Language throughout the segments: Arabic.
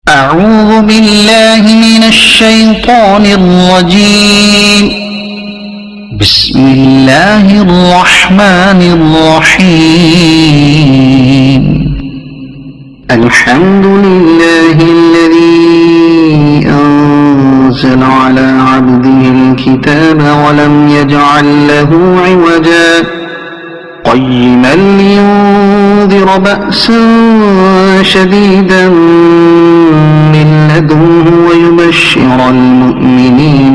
أعوذ بالله من الشيطان الرجيم. بسم الله الرحمن الرحيم. الحمد لله الذي أنزل على عبده الكتاب ولم يجعل له عوجا قيما لينذر بأسا شديدا من لدنه ويبشر المؤمنين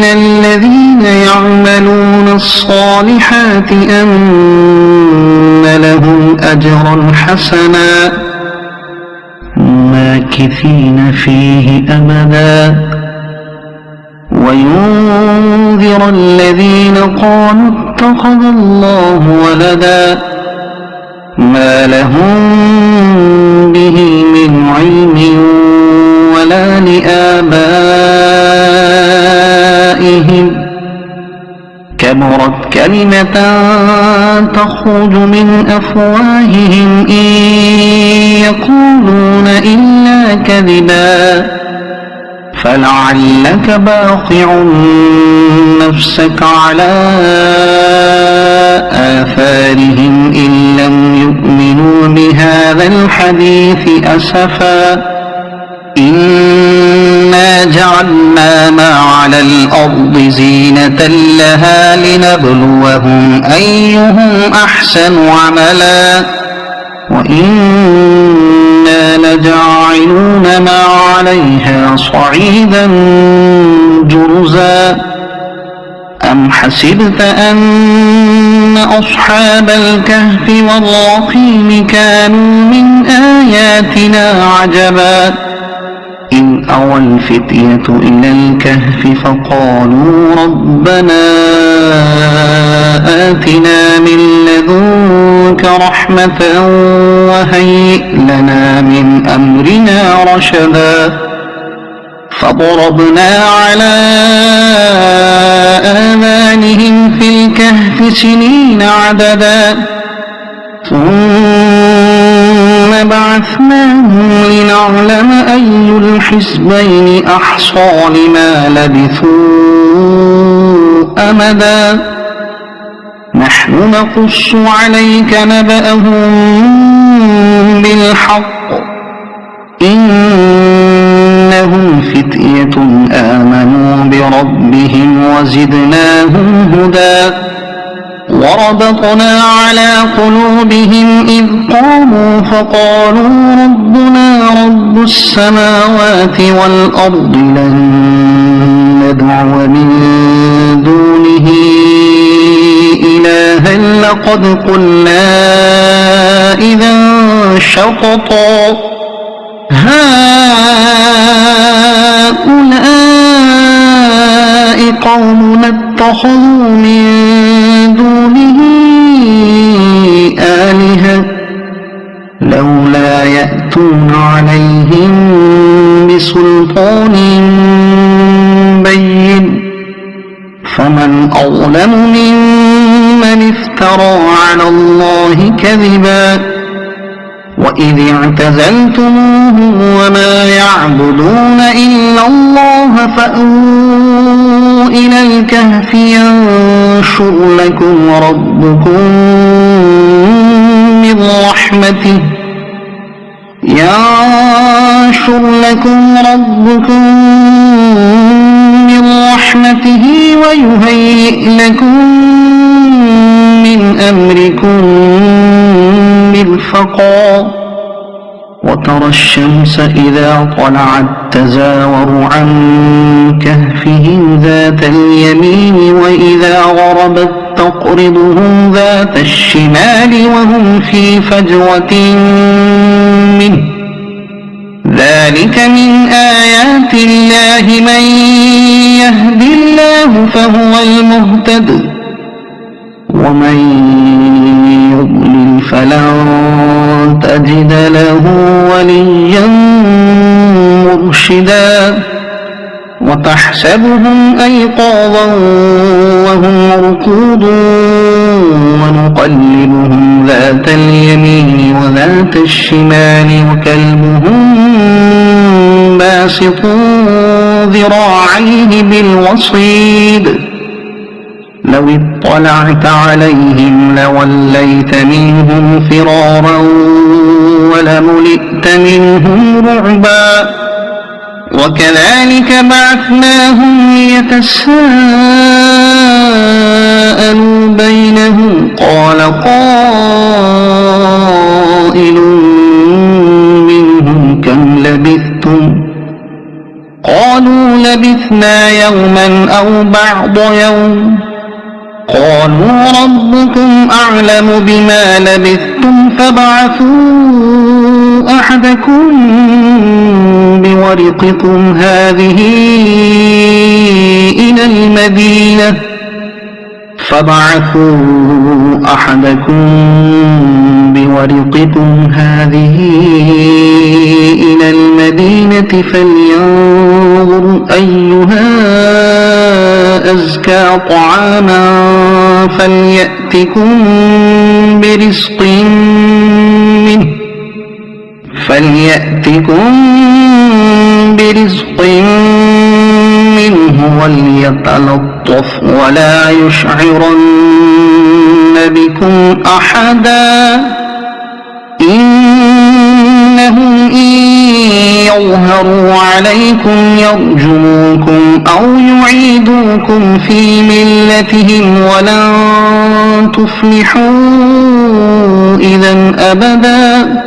الذين يعملون الصالحات أن لهم أجرا حسنا ماكثين فيه أبدا وينذر الذين قالوا اتخذ الله ولدا ما لهم به من علم ولا لآبائهم كبرت كلمة تخرج من أفواههم إن يقولون إلا كذبا فلعلك باخع نفسك على آثارهم إن لم يؤمنوا بهذا الحديث أسفا إنا جعلنا ما على الأرض زينة لها لنبلوهم أيهم أحسن عملا وإنا لجاعلون ما عليها صعيدا جرزا أم حسبت أن أصحاب الكهف والرقيم كانوا من آياتنا عجبا إذ أوى الفتية إلى الكهف فقالوا ربنا آتنا من لدنك رحمة وهيئ لنا من أمرنا رشدا فضربنا على آذانهم في الكهف سنين عددا ثم بعثناهم لنعلم أي الحزبين أحصى لما لبثوا أمدا نحن نقص عليك نبأهم بالحق إنهم فتية آمنوا بربهم وزدناهم هدى وربطنا على قلوبهم إذ قاموا فقالوا ربنا رب السماوات والأرض لن ندعو من دونه إلها لقد قلنا إذا شططا هؤلاء قومنا اتخذوا من دونه آلهة لولا يأتون عليهم بسلطان بين فمن أظلم ممن افترى على الله كذبا وإذ اعتزلتموهم وما يعبدون إلا الله فأووا إلى الكهف ينشر لكم ربكم من رحمته ويهيئ لكم من أمركم مرفقا وترى الشمس إذا طلعت تزاور عن كهفهم ذات اليمين وإذا غربت تقرضهم ذات الشمال وهم في فجوة منه ذلك من آيات الله من يهد الله فهو المهتد ومن يضلل فلن تجد له وليا مرشدا وتحسبهم أيقاظا وهم ركود ونقلبهم ذات اليمين وذات الشمال وكلبهم باسط ذراعيه بالوصيد لو اطلعت عليهم لوليت منهم فرارا ولملئت منهم رعبا وكذلك بعثناهم ليتساءلوا بينهم قال قائل منهم كم لبثتم قالوا لبثنا يوما أو بعض يوم قالوا ربكم أعلم بما لبثتم فابعثوا أحدكم بورقكم هذه إلى المدينة فلينظر أيها أزكى طعاما فليأتكم برزق منه وليتلطف ولا يشعرن بكم أحدا إنهم إن يظهروا عليكم يرجموكم أو يعيدوكم في ملتهم ولن تفلحوا إذا أبدا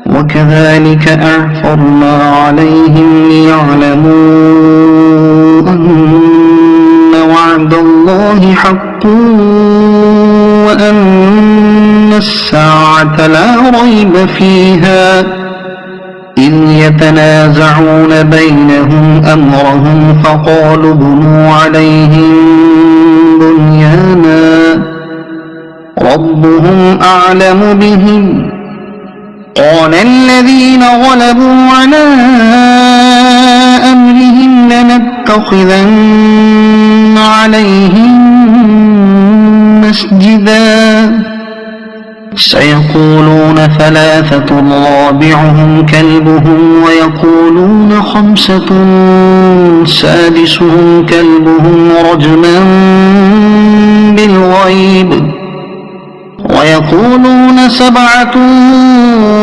وكذلك أعثرنا عليهم ليعلموا أن وعد الله حق وأن الساعة لا ريب فيها إذ يتنازعون بينهم أمرهم فقالوا ابنوا عليهم بنيانا ربهم أعلم بهم قال الذين غلبوا على أمرهم لنتخذن عليهم مسجدا سيقولون ثلاثة رابعهم كلبهم ويقولون خمسة سادسهم كلبهم رجما بالغيب ويقولون سبعة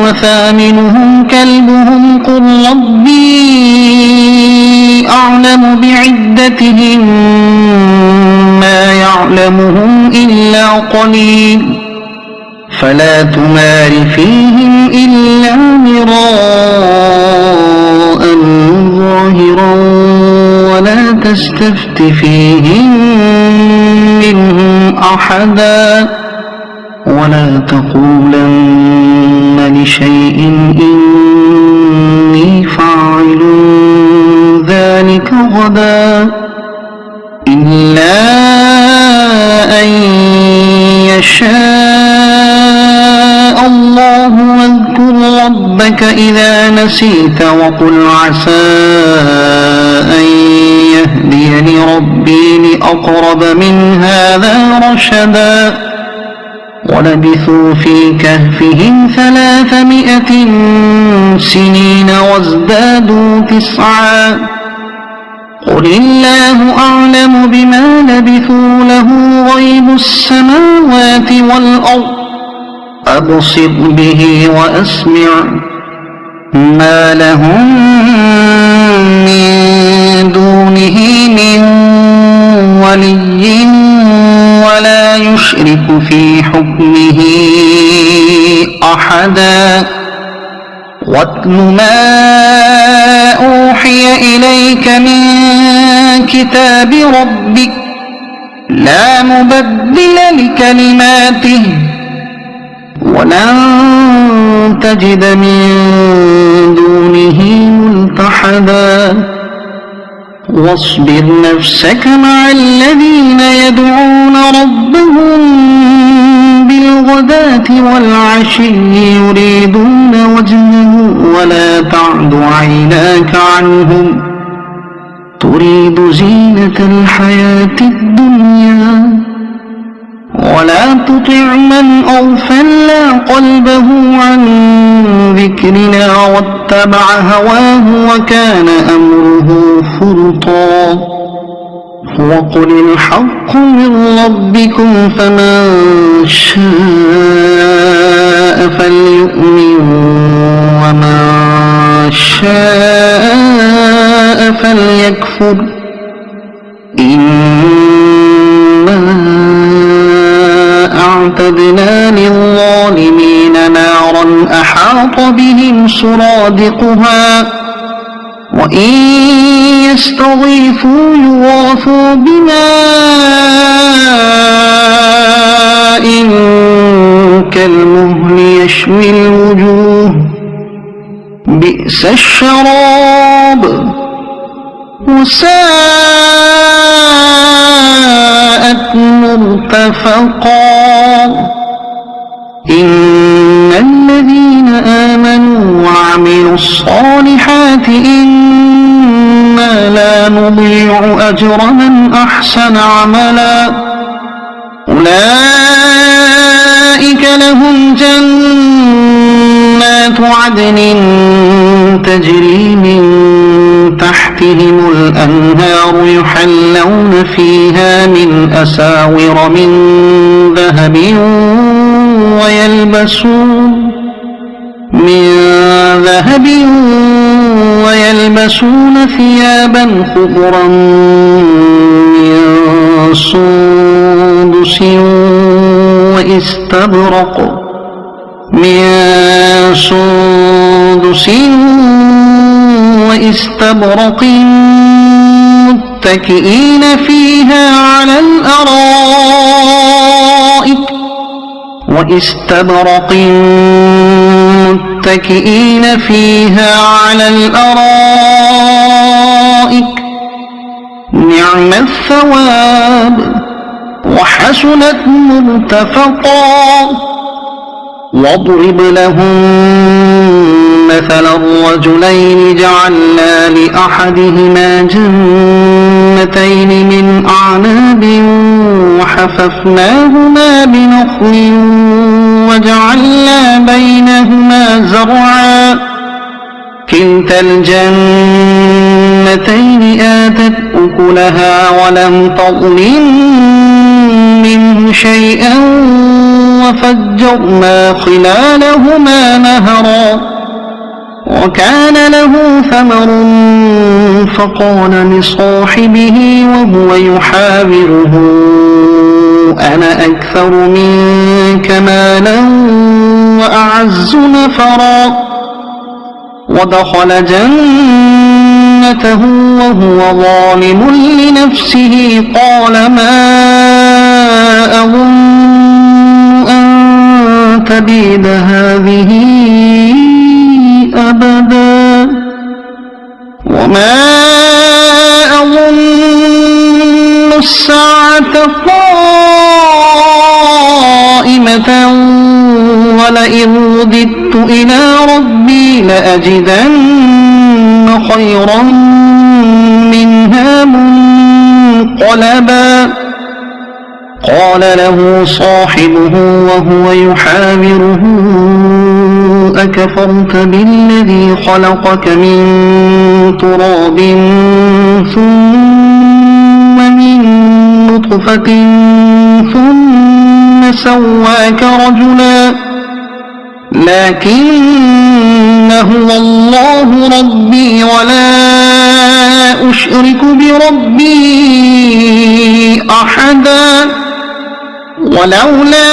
وثامنهم كلبهم قل ربي أعلم بعدتهم ما يعلمهم إلا قليل فلا تمار فيهم إلا مراء ظاهرا ولا تستفت فيهم منهم أحدا ولا تقولن لشيء إني فاعل ذلك غدا إلا أن يشاء الله واذكر ربك إذا نسيت وقل عسى أن يهديني ربي لأقرب من هذا رشدا ولبثوا في كهفهم 300 سنين وازدادوا 9 قل الله أعلم بما لبثوا له غيب السماوات والأرض أبصر به وأسمع ما لهم من دونه من ولي ولا يشرك في حكمه أحدا واتل ما أوحي إليك من كتاب ربك لا مبدل لكلماته ولن تجد من دونه ملتحدا واصبر نفسك مع الذين يدعون ربهم بالغداة والعشي يريدون وجهه ولا تعد عيناك عنهم تريد زينة الحياة الدنيا ولا تطع من أغفلنا قلبه عن ذكرنا واتبع هواه وكان أمره فرطا وقل الحق من ربكم فمن شاء فليؤمن ومن شاء فليكفر إنا أعتدنا للظالمين نارا أحاط بهم سرادقها وإن يستضيفوا يغاثوا بماء كالمهل يشوي الوجوه بئس الشراب وساءت مرتفقا إن الذين آمنوا وعملوا الصالحات إنا لا نضيع أجر من أحسن عملا أولئك لهم جنات عدن تجري من تحتهم الأنهار يحلون فيها من أساور من ذهب ويلبسون ثيابا خضرا من سندس واستبرق متكئين فيها على الأرائك نعم الثواب وحسنت مرتفقا واضرب لهم مثل الرجلين جعلنا لأحدهما جنتين من أعناب وحففناهما بنخل وجعلنا بينهما زرعا كلتا الجنتين آتت أكلها ولم تظلم منه شيئا وفجرنا خلالهما نهرا وكان له ثمر فقال لصاحبه وهو يحاوره أنا أكثر منك مالا وأعز نفرا ودخل جنته وهو ظالم لنفسه قال ما أظن أن تبيد هذه أبدا وما أظن الساعة قائمة ولئن رددت إلى ربي لأجدن خيرا منها منقلبا قال له صاحبه وهو يحاوره أكفرت بالذي خلقك من تراب ثم من نطفة ثم سواك رجلا لكن هو الله ربي ولا أشرك بربي أحدا ولولا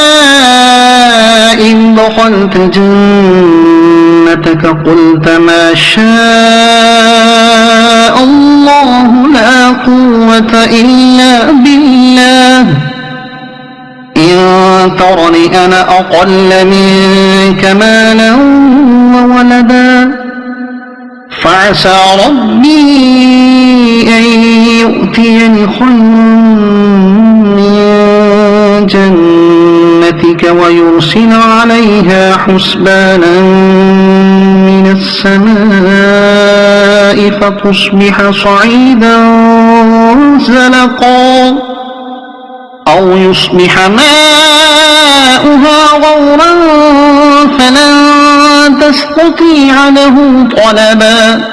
إذ دخلت جنتك قلت ما شاء الله لا قوة إلا بالله إن ترني أنا أقل منك مالا وولدا فعسى ربي أن يؤتيني خيرا من جنتك ويرسل عليها حسبانا من السماء فتصبح صعيدا زلقا أو يصبح ماؤها غورا فلن تستطيع له طلبا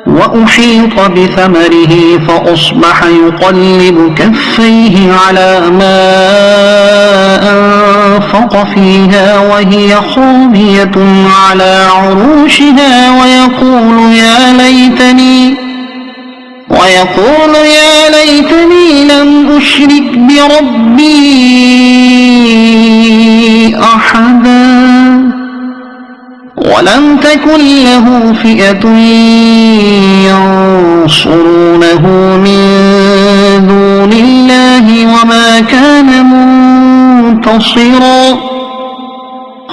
وأحيط بثمره فأصبح يقلب كفيه على ما أنفق فيها وهي خاوية على عروشها ويقول يا ليتني لم أشرك بربي أحدا ولم تكن له فئة ينصرونه من دون الله وما كان منتصرا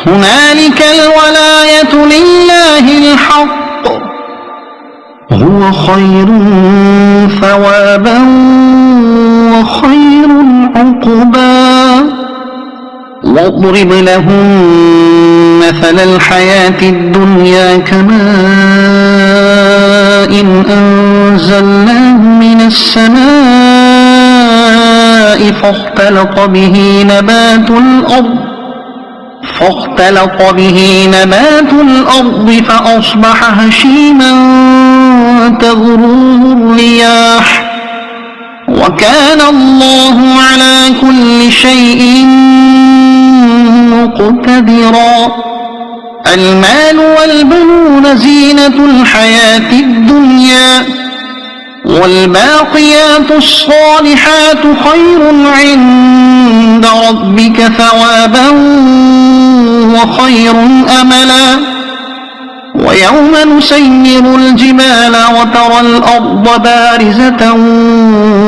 هنالك الولاية لله الحق هو خير ثوابا وخير عقبا واضرب لهم مثل الحياة الدنيا كماء أنزلناه من السماء فاختلط به نبات الأرض فأصبح هشيما تذروه الرياح وكان الله على كل شيء مقتدرا المال والبنون زينة الحياة الدنيا والباقيات الصالحات خير عند ربك ثوابا وخير أملا ويوم نسير الجبال وترى الأرض بارزة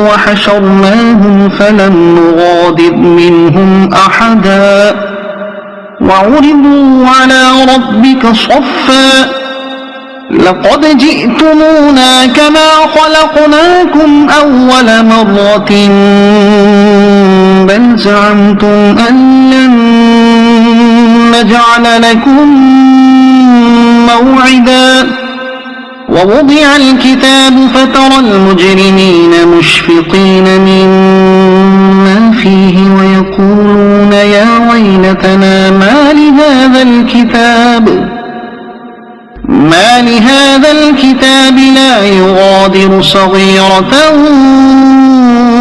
وحشرناهم فلم نغادر منهم أحدا وعرضوا على ربك صفا لقد جئتمونا كما خلقناكم أول مرة بل زعمتم أن لن نجعل لكم موعدا ووضع الكتاب فترى المجرمين مشفقين مما فيه ويقولون يا ويلتنا ما لهذا الكتاب لا يغادر صغيرة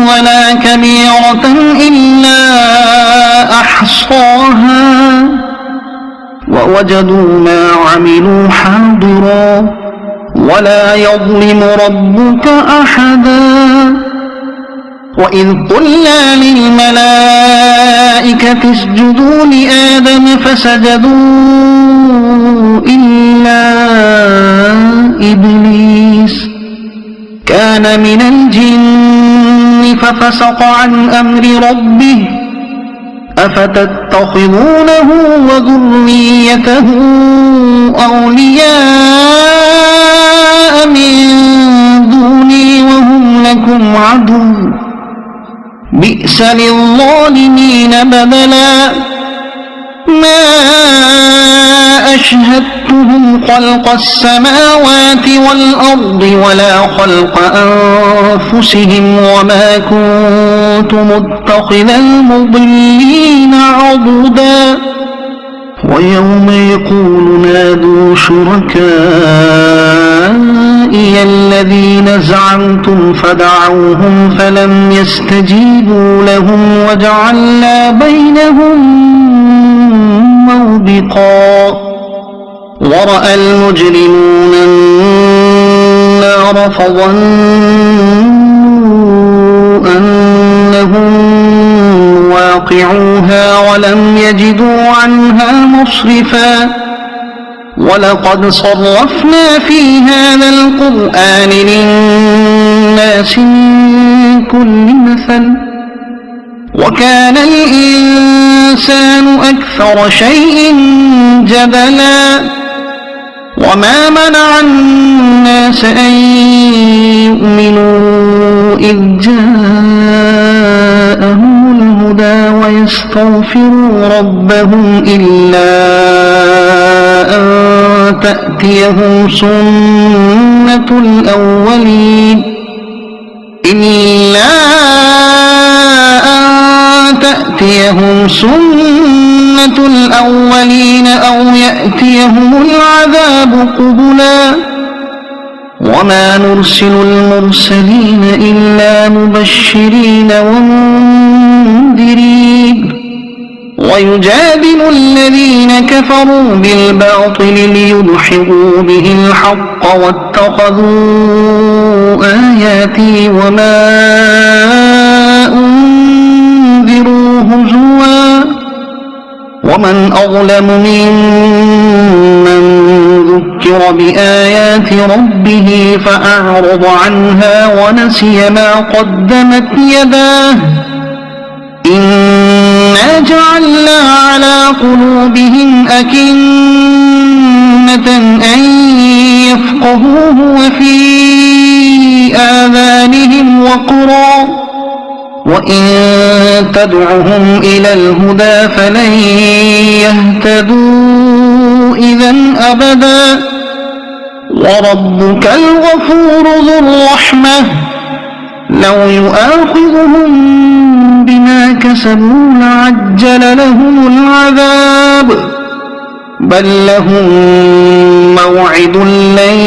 ولا كبيرة إلا أحصاها ووجدوا ما عملوا حاضرا ولا يظلم ربك أحدا وإذ قلنا للملائكة اسجدوا لآدم فسجدوا إلا إبليس كان من الجن ففسق عن أمر ربه أفتتخذونه وذريته أولياء من دوني وهم لكم عدو بئس للظالمين بدلا ما أشهدتهم خلق السماوات والأرض ولا خلق أنفسهم وما كنت متخذ المضلين عضدا ويوم يقول نادوا شركائي الذين زعمتم فدعوهم فلم يستجيبوا لهم وجعلنا بينهم موبقا ورأى المجرمون النار فظنوا أنهم واقعوها ولم يجدوا عنها مصرفا ولقد صرفنا في هذا القرآن للناس من كل مثل وكان الإنسان أكثر شيء جدلا وما منع الناس أن يؤمنوا إذ جاءهم الهدى ويستغفروا ربهم إلا أن تأتيهم سنة الأولين إلا أن تأتيهم سنة الأولين أو يأتيهم العذاب قبلا وما نرسل المرسلين إلا مبشرين ومنذرين ويجادل الذين كفروا بالباطل ليدحضوا به الحق واتخذوا آياتي وما أنذروا هزوا ومن أظلم ممن ذكر بآيات ربه فأعرض عنها ونسي ما قدمت يداه إنا جعلنا على قلوبهم أكنة أن يفقهوه وفي آذانهم وقرا وإن تدعهم إلى الهدى فلن يهتدوا إذا أبدا وربك الغفور ذو الرحمة لو يؤاخذهم بما كسبوا لعجل لهم العذاب بل لهم موعد لن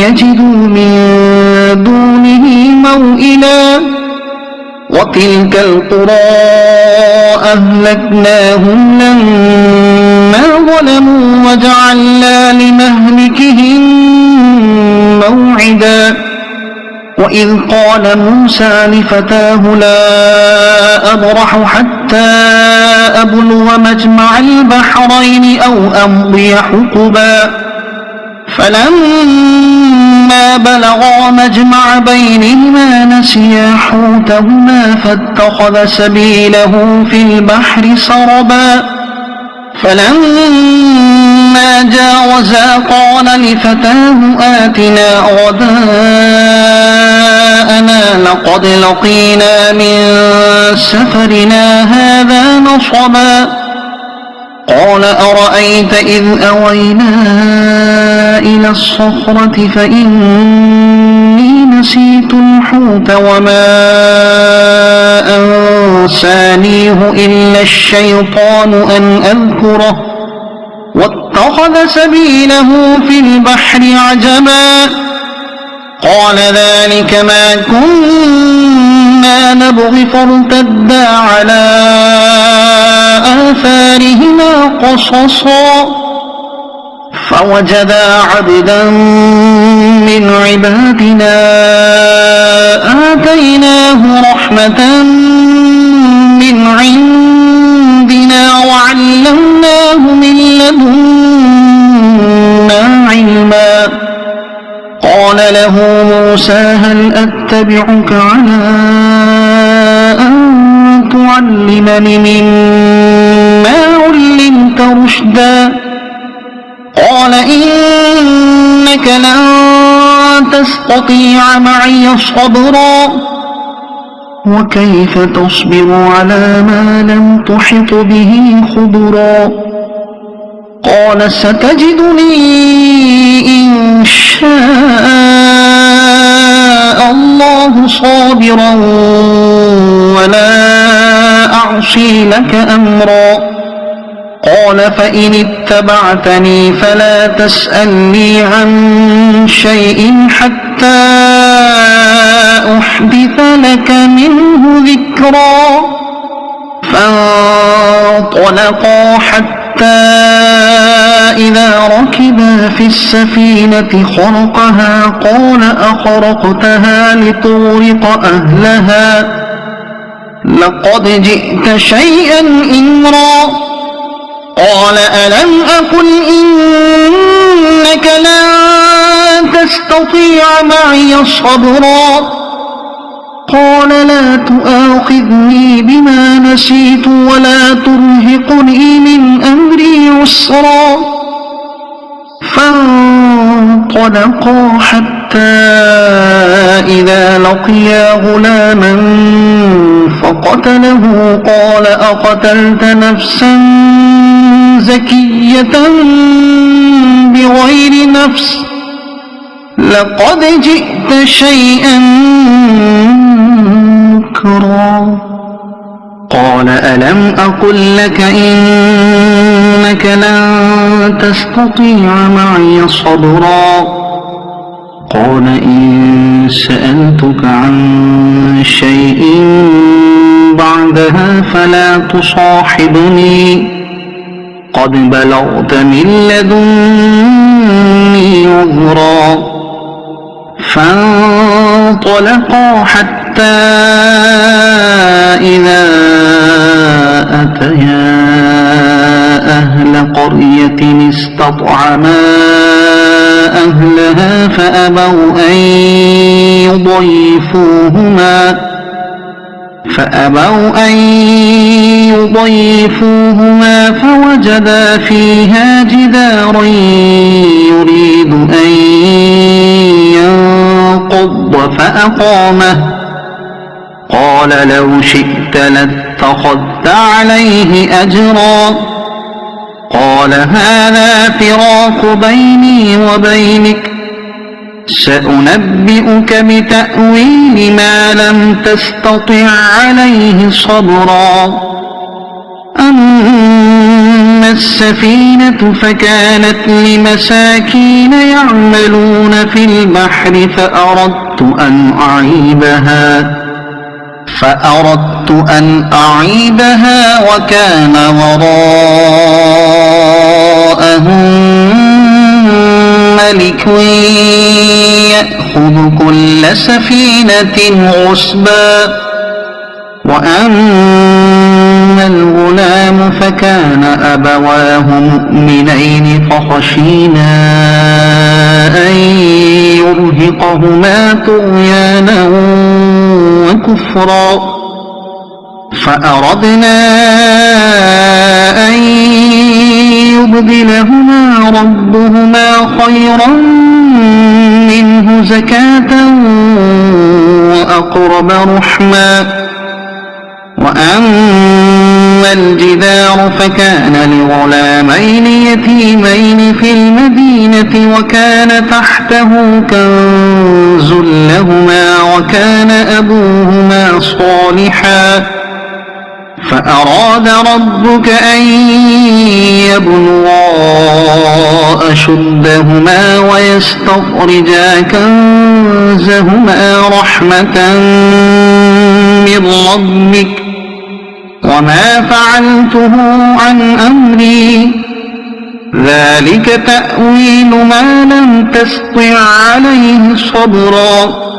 يجدوا من دونه موئلا وتلك القرى أهلكناهم لما ظلموا وجعلنا لمهلكهم موعدا وإذ قال موسى لفتاه لا أبرح حتى أبلغ مجمع البحرين أو أمضي حقبا فلما بلغا مجمع بينهما نسيا حوتهما فاتخذ سبيله في البحر سربا فلما جاوزا قال لفتاه آتنا غداءنا لقد لقينا من سفرنا هذا نصبا قال أرأيت إذ أوينا إلى الصخرة فإني نسيت الحوت وما أنسانيه إلا الشيطان أن أذكره واتخذ سبيله في البحر عجبا قال ذلك ما كنا نبغي فارتدا على آثارهما قصصا فوجدا عبدا من عبادنا آتيناه رحمة من عندنا وعلمناه من لدنا علما قال له موسى هل أتبعك على أن تعلمني مما علمت رشدا قال إنك لن تستطيع معي صبرا وكيف تصبر على ما لم تحط به خبرا قال ستجدني إن شاء الله صابرا ولا أعصي لك أمرا قال فإن اتبعتني فلا تسألني عن شيء حتى أحدث لك منه ذكرا فانطلقا حتى إذا ركبا في السفينة خرقها قال أخرقتها لتغرق أهلها لقد جئت شيئا إمرا قال ألم أقل إنك لن تستطيع معي صبرا قال لا تؤاخذني بما نسيت ولا ترهقني من أمري عسرا فانطلقا حتى إذا لقيا غلاما فقتله قال أقتلت نفسا زكية بغير نفس لقد جئت شيئا نكرا قال ألم أقل لك إنك لن تستطيع معي صبرا قال إن سألتك عن شيء بعدها فلا تصاحبني قد بلغت من لدني عذرا فانطلقا حتى إذا أتيا أهل قرية استطعما أهلها فأبوا أن يضيفوهما فوجدا فيها جدارا يريد أن ينقض فأقامه قال لو شئت لاتخذت عليه أجرا قال هذا فراق بيني وبينك سأنبئك بتأويل ما لم تستطع عليه صبرا أما السفينة فكانت لمساكين يعملون في البحر فأردت أن أعيبها وكان وراءهم ملك يأخذ كل سفينة غصبا وأما الغلام فكان أبواه مؤمنين فخشينا أن يرهقهما طغيانا وكفرا فأردنا أن يبدلهما ربهما خيرا منه زكاة وأقرب رحما وأما الجدار فكان لغلامين يتيمين في المدينة وكان تحته كنز لهما وكان أبوهما صالحا فأراد ربك أن يبلغا أشدهما ويستخرجا كنزهما رحمة من ربك وما فعلته عن أمري ذلك تأويل ما لم تستطع عليه صبرا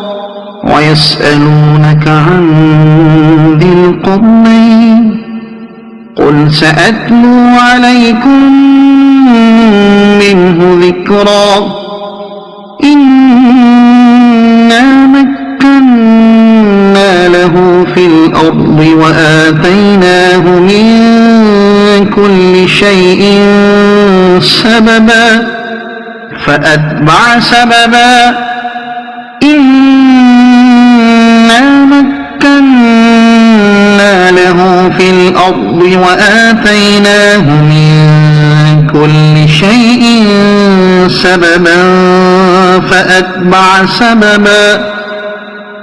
ويسألونك عن ذي القرنين قل سأتلو عليكم منه ذكرا إنا مكنا له في الأرض وآتيناه من كل شيء سببا فأتبع سببا إنا مكنا له في الأرض وآتيناه من كل شيء سببا فأتبع سببا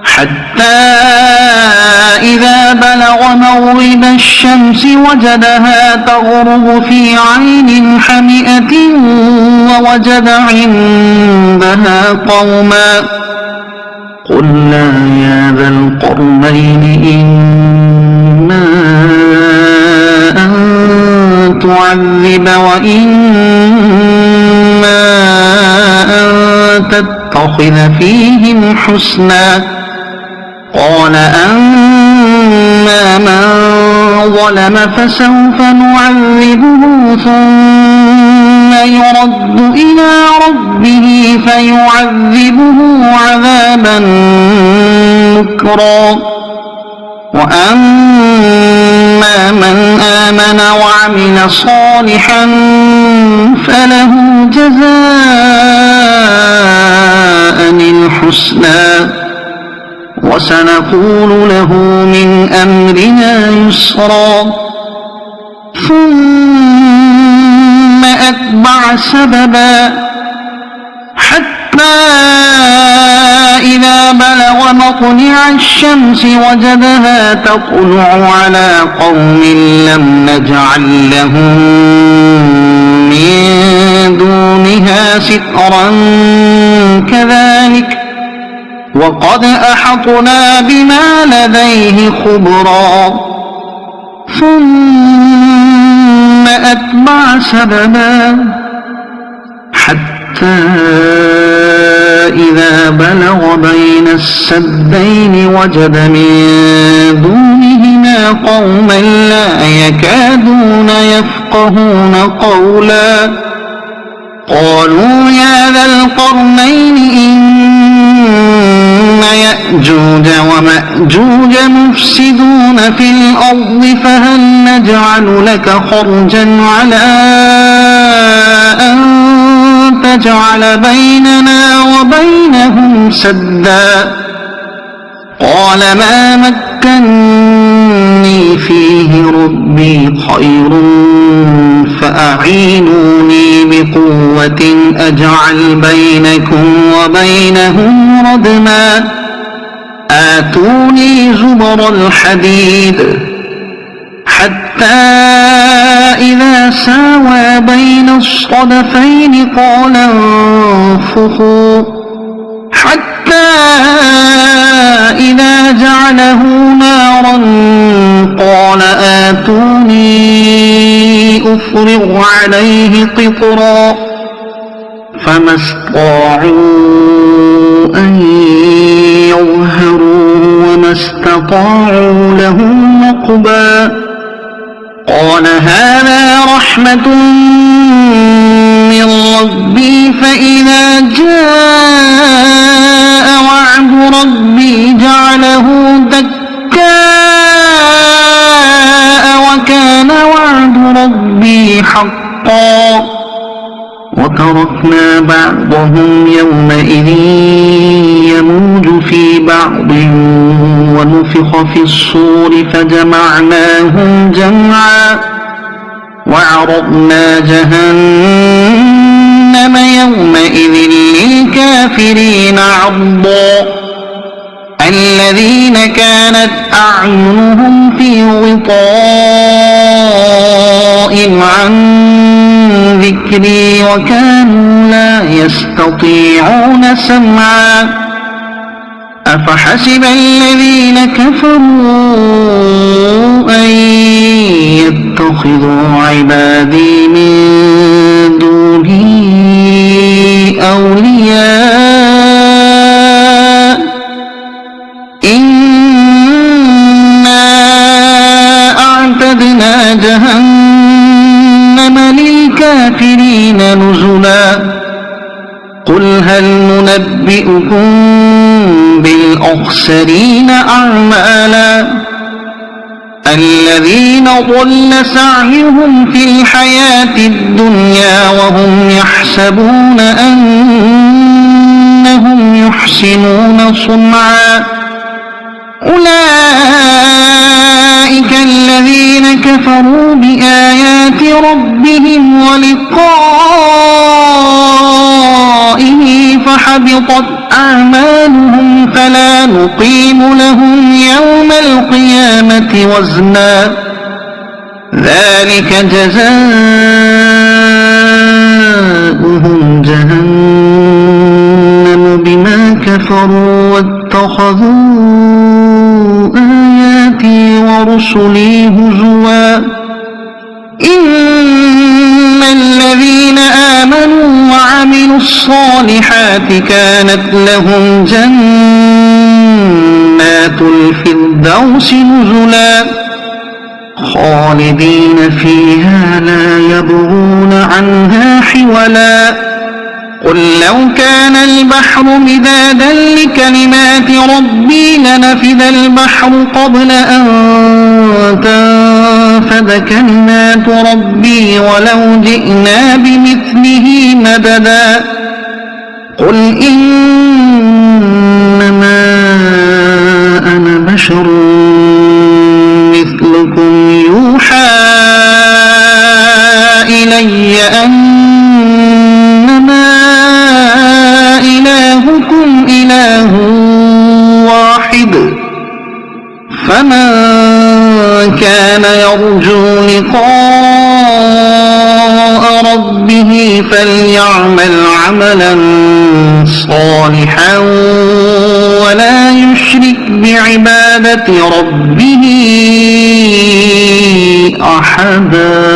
حتى إذا بلغ مغرب الشمس وجدها تغرب في عين حمئة ووجد عندها قوما قلنا يا ذا القرنين إما أن تعذب وإما أن تتخذ فيهم حسنا قال أما من ظلم فسوف نعذبه ثم يرد إلى ربه فيعذبه عذابا نكرا وأما من آمن وعمل صالحا فله جزاء الحسنى وسنقول له من أمرنا يسرا ثم أتبع سببا حتى إذا بلغ مطلع الشمس وجدها تطلع على قوم لم نجعل لهم من دونها سترا كذلك وقد أحطنا بما لديه خبرا ثم أتبع سببا حتى إذا بلغ بين السدين وجد من دونهما قوما لا يكادون يفقهون قولا قالوا يا ذا القرنين إن يأجوج ومأجوج مفسدون في الأرض فهل نجعل لك خرجا على أن تجعل بيننا وبينهم سدا قال ما مكني فيه ربي خير فأعينوني بقوة أجعل بينكم وبينهم ردما آتوني زبر الحديد حتى إذا ساوى بين الصدفين قال انفخوا حتى إذا جعله نارا قال آتوني أفرغ عليه قطرا فما استطاعوا أن يظهروه وما استطاعوا له نقبا قال هذا رحمة من ربي فإذا جاء وعد ربي جعله دكاء وكان وعد ربي حقا وتركنا بعضهم يومئذ يموج في بعض ونفخ في الصور فجمعناهم جمعا وعرضنا جهنم يومئذ للكافرين عرضا الذين كانت أعينهم في غطاء عن ذكري وكانوا لا يستطيعون سمعا أفحسب الذين كفروا أن يتخذوا عبادي من دوني أولياء إنا أعتدنا جهنم للكافرين نزلا قل هل ننبئكم بالأخسرين أعمالا الذين ضل سعيهم في الحياة الدنيا وهم يحسبون أنهم يحسنون صنعا أولئك الذين كفروا بآيات ربهم ولقائه فحبطت أعمالهم فلا نقيم لهم يوم القيامة وزنا ذلك جزاؤهم جهنم بما كفروا واتخذوا آياتي ورسلي هزوا إن الذين آمنوا وعملوا الصالحات كانت لهم جنات الفردوس نزلا خالدين فيها لا يبغون عنها حولا قل لو كان البحر مدادا لكلمات ربي لنفد البحر قبل أن تنفد كلمات ربي ولو جئنا بمثله مددا قل إنما أنا بشر مثلكم يوحى إلي أنما إلهكم إله فليعمل عملا صالحا ولا يشرك بعبادة ربه أحدا.